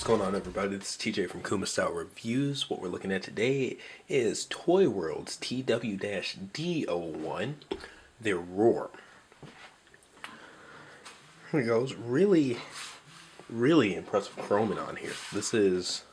going on, everybody? This is TJ from Kuma Style Reviews. What we're looking at today is ToyWorld's TW-D01, their Roar. Here it goes. Really impressive chroming on here. This is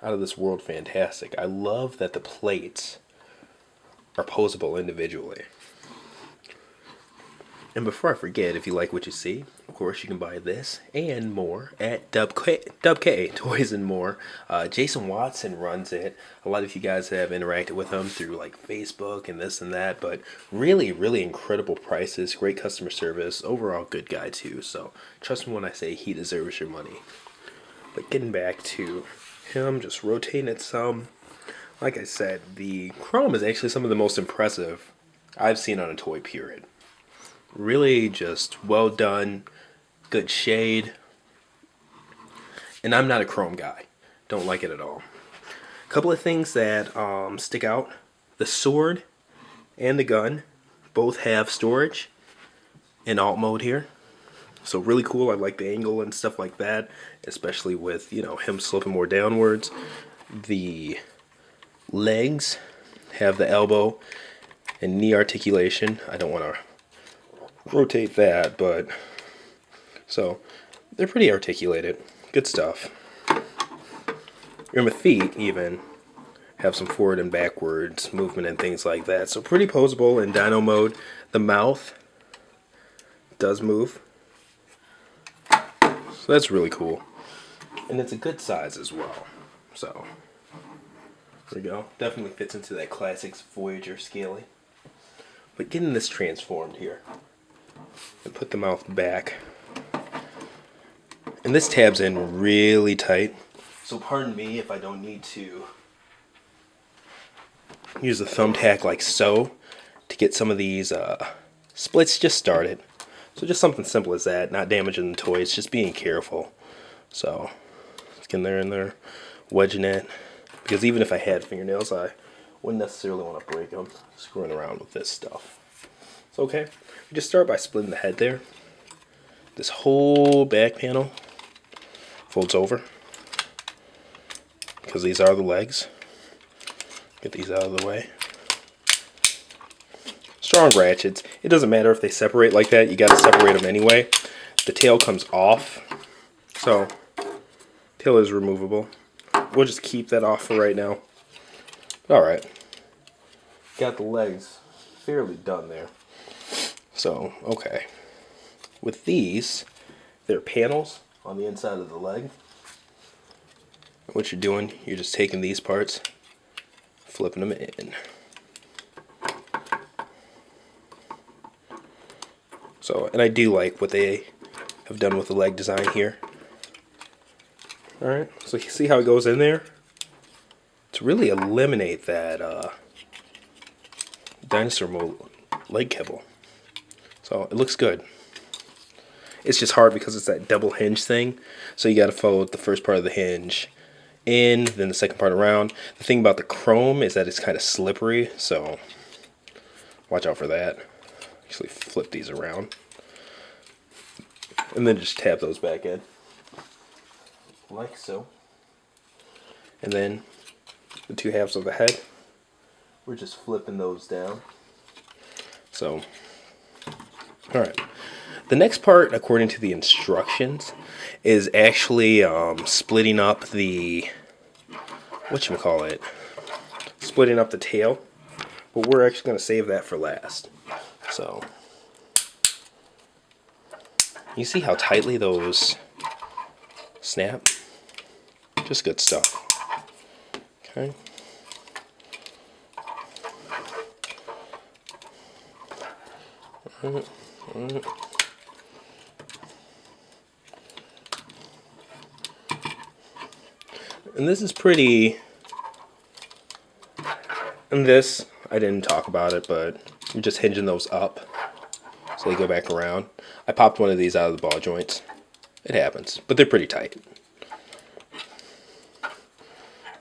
out of this world fantastic. I love that the plates are posable individually. And before I forget, if you like what you see, of course you can buy this and more at WK Toys and More. Jason Watson runs it. A lot of you guys have interacted with him through like Facebook and this and that, but really incredible prices, great customer service, overall good guy too. So trust me when I say he deserves your money. But getting back to him, just rotating it some. Like I said, the chrome is actually some of the most impressive I've seen on a toy, period. Really just well done, good shade. And I'm not a chrome guy. Don't like it at all. A couple of things that stick out. The sword and the gun both have storage in alt mode here. So really cool. I like the angle and stuff like that, especially with, you know, him sloping more downwards. The legs have the elbow and knee articulation. I don't want to rotate that, but so they're pretty articulated. Good stuff. And the feet even have some forward and backwards movement and things like that. So pretty posable in dyno mode. The mouth does move. So that's really cool. And it's a good size as well. So there we go. Definitely fits into that classics Voyager scaling. But getting this transformed here. And put the mouth back. And this tabs in really tight. So pardon me if I don't need to use a thumbtack like so to get some of these splits just started. So just something simple as that, not damaging the toys, just being careful. So let's get in there, wedging it. Because even if I had fingernails, I wouldn't necessarily want to break them screwing around with this stuff. It's okay. We just start by splitting the head there. This whole back panel folds over because these are the legs. Get these out of the way. Strong ratchets. It doesn't matter if they separate like that. You got to separate them anyway. The tail comes off, so tail is removable. We'll just keep that off for right now. All right. Got the legs fairly done there. So, okay. With these, they're panels on the inside of the leg. What you're doing, you're just taking these parts, flipping them in. So, and I do like what they have done with the leg design here. Alright, so you see how it goes in there? To really eliminate that dinosaur mode leg kibble. So it looks good. It's just hard because it's that double hinge thing. So you got to fold the first part of the hinge in, then the second part around. The thing about the chrome is that it's kind of slippery, so watch out for that. Actually flip these around. And then just tap those back in. Like so. And then the two halves of the head, we're just flipping those down. So, alright. The next part, according to the instructions, is actually splitting up the, splitting up the tail. But we're actually going to save that for last. So, you see how tightly those snap? Just good stuff. Okay. And this is pretty, and this, I didn't talk about it, but you're just hinging those up so they go back around. I popped one of these out of the ball joints. It happens, but they're pretty tight.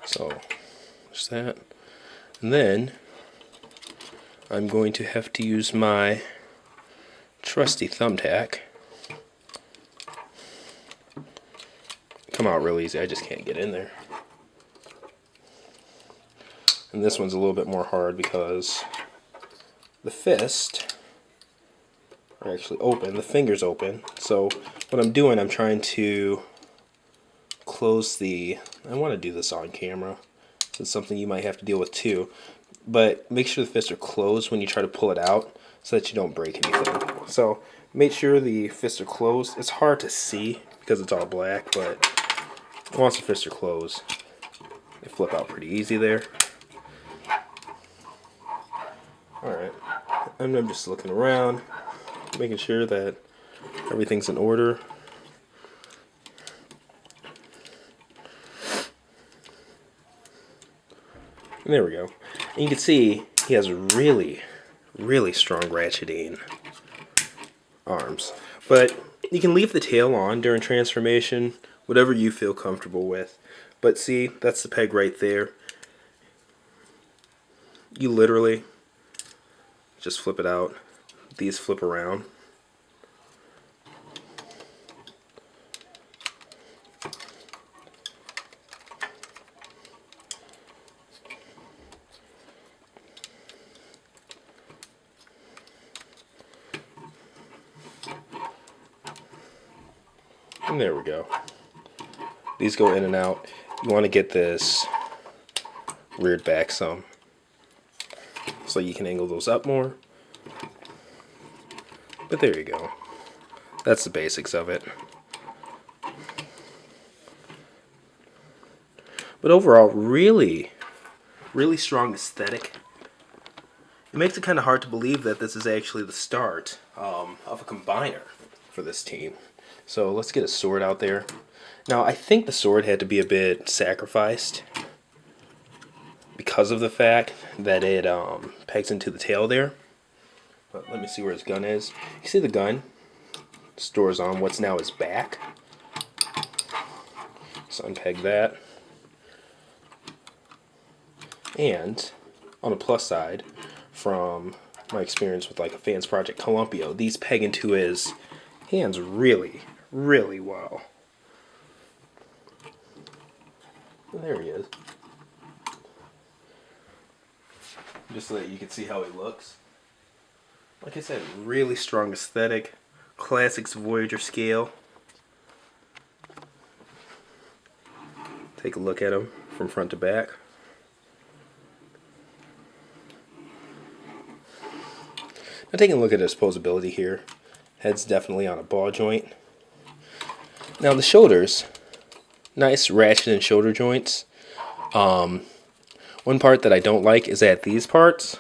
So, just that. And then, I'm going to have to use my trusty thumbtack come out real easy. I just can't get in there. And this one's a little bit more hard because the fist are actually open, the finger's open. So what I'm doing, I'm trying to close the, I want to do this on camera, so it's something you might have to deal with too. But make sure the fists are closed when you try to pull it out so that you don't break anything. So make sure the fists are closed. It's hard to see because it's all black, but once the fists are closed, they flip out pretty easy there. Alright, and I'm just looking around, making sure that everything's in order. And there we go. And you can see he has really, really strong ratcheting arms. But you can leave the tail on during transformation, whatever you feel comfortable with. But see, that's the peg right there. You literally just flip it out. These flip around. And there we go. These go in and out. You want to get this reared back some, so you can angle those up more. But there you go. That's the basics of it. But overall, really, really strong aesthetic. It makes it kind of hard to believe that this is actually the start of a combiner for this team. So let's get a sword out there. Now I think the sword had to be a bit sacrificed because of the fact that it pegs into the tail there. But let me see where his gun is. You see the gun stores on what's now his back. So unpeg that. And on a plus side, from my experience with like a Fans Project Columpio, these peg into his hands really, really well. And there he is. Just so that you can see how he looks. Like I said, really strong aesthetic. Classics Voyager scale. Take a look at him from front to back. Now taking a look at his posability here. Head's definitely on a ball joint. Now the shoulders, nice ratchet and shoulder joints. One part that I don't like is that these parts,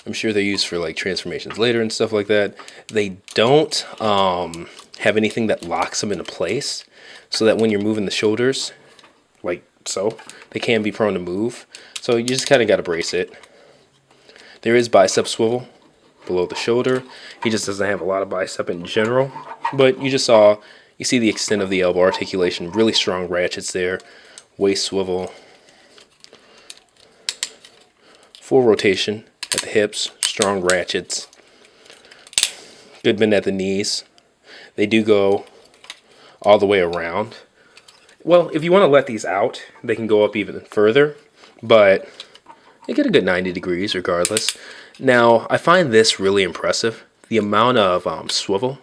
I'm sure they're used for like transformations later and stuff like that, they don't have anything that locks them into place, so that when you're moving the shoulders, like so, they can be prone to move. So you just kind of got to brace it. There is bicep swivel below the shoulder. He just doesn't have a lot of bicep in general, but you just saw, you see the extent of the elbow articulation, really strong ratchets there, waist swivel, full rotation at the hips, strong ratchets, good bend at the knees. They do go all the way around. Well, if you want to let these out, they can go up even further, but they get a good 90 degrees regardless. Now, I find this really impressive. The amount of swivel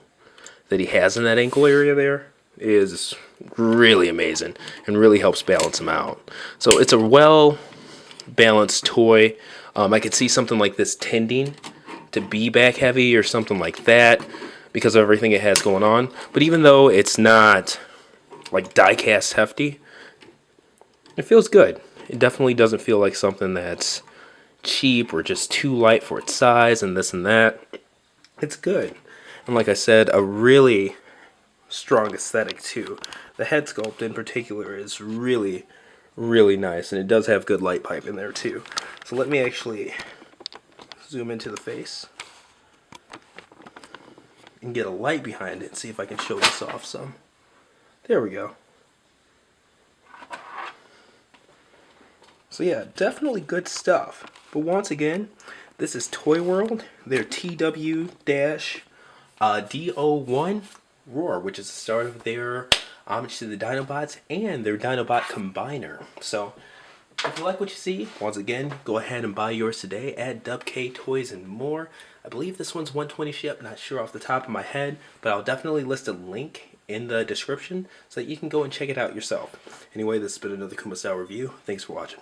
that he has in that ankle area there is really amazing and really helps balance him out. So it's a well balanced toy. I could see something like this tending to be back heavy or something like that because of everything it has going on. But even though it's not like die-cast hefty, it feels good. It definitely doesn't feel like something that's cheap or just too light for its size and this and that. It's good. And like I said, a really strong aesthetic too. The head sculpt in particular is really, really nice, and it does have good light pipe in there too. So let me actually zoom into the face and get a light behind it and see if I can show this off some. There we go. So yeah, definitely good stuff. But once again, this is ToyWorld. Their TW-D01 Roar, which is the start of their homage to the Dinobots and their Dinobot Combiner. So if you like what you see, once again, go ahead and buy yours today at TW-D Toys and More. I believe this one's 120 ship, not sure off the top of my head, but I'll definitely list a link in the description so that you can go and check it out yourself. Anyway, this has been another Kuma Style review. Thanks for watching.